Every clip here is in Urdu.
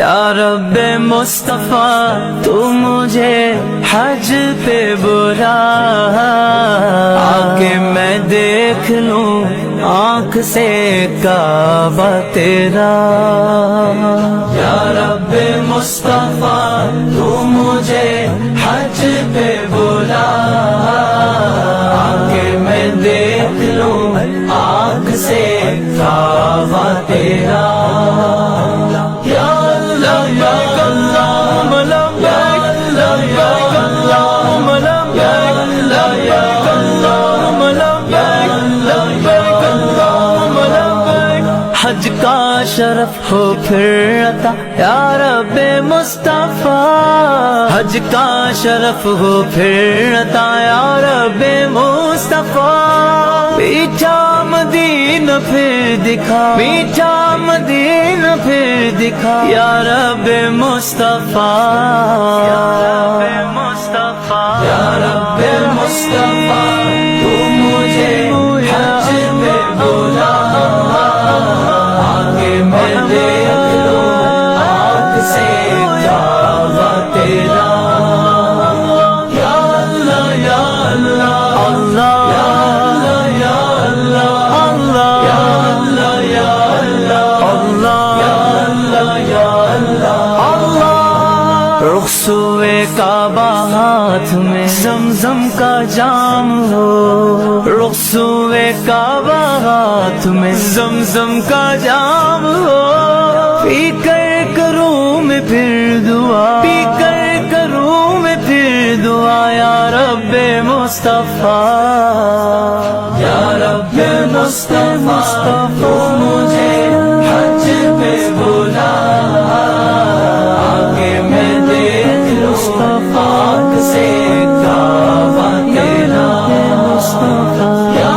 یا رب مصطفیٰ تو مجھے حج پہ بلا، آکے میں دیکھ لوں آنکھ سے کعبہ تیرا۔ یا رب مصطفیٰ تو مجھے حج پہ بلا، آکے میں دیکھ لوں آنکھ سے کعبہ تیرا۔ یا اللہ یا اللہم لبیک، لبیک اللہم لبیک، لبیک اللہم لبیک، لبیک اللہم لبیک۔ حج کا شرف ہو پھر عطا یا رب مصطفیٰ، حج کا شرف ہو پھر عطا یا رب مصطفیٰ۔ میٹھا مدینہ پھر دکھا، میٹھا مدینہ پھر دکھا یا رب مصطفیٰ، یا رب مصطفیٰ، یا رب مصطفیٰ تو مجھے حج پہ بلا، آگے میں دیکھ لوں آنکھ سے کعبہ تیرا۔ یا اللہ یا اللہ اللہ، یا اللہ یا اللہ، یا اللہ یا اللہ۔ رخسوئے کعبہ ہاتھ میں زمزم کا جام ہو، رخسوئے کعبہ ہاتھ میں زمزم کا جام ہو، پی کر کروں میں پھر دعا، پی کر کروں میں پھر دعا یا رب مصطفیٰ، یا رب مصطفیٰ تو مجھے حج پہ بلا، آگے میں دیکھ لوں آنکھ سے کعبہ تیرا۔ یا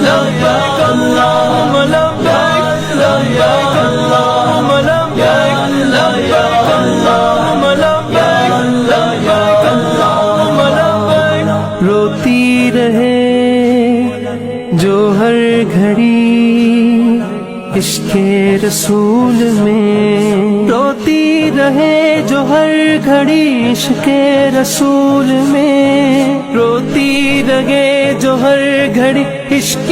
لبیک اللہم لبیک، لبیک اللہم لبیک، لبیک اللہم لبیک، لبیک اللہم لبیک۔ روتی رہے جو ہر گھڑی عشق رسول میں، روتی رہے جو ہر گھڑی عشق رسول میں، روتی رہے جو ہر گھڑی عشق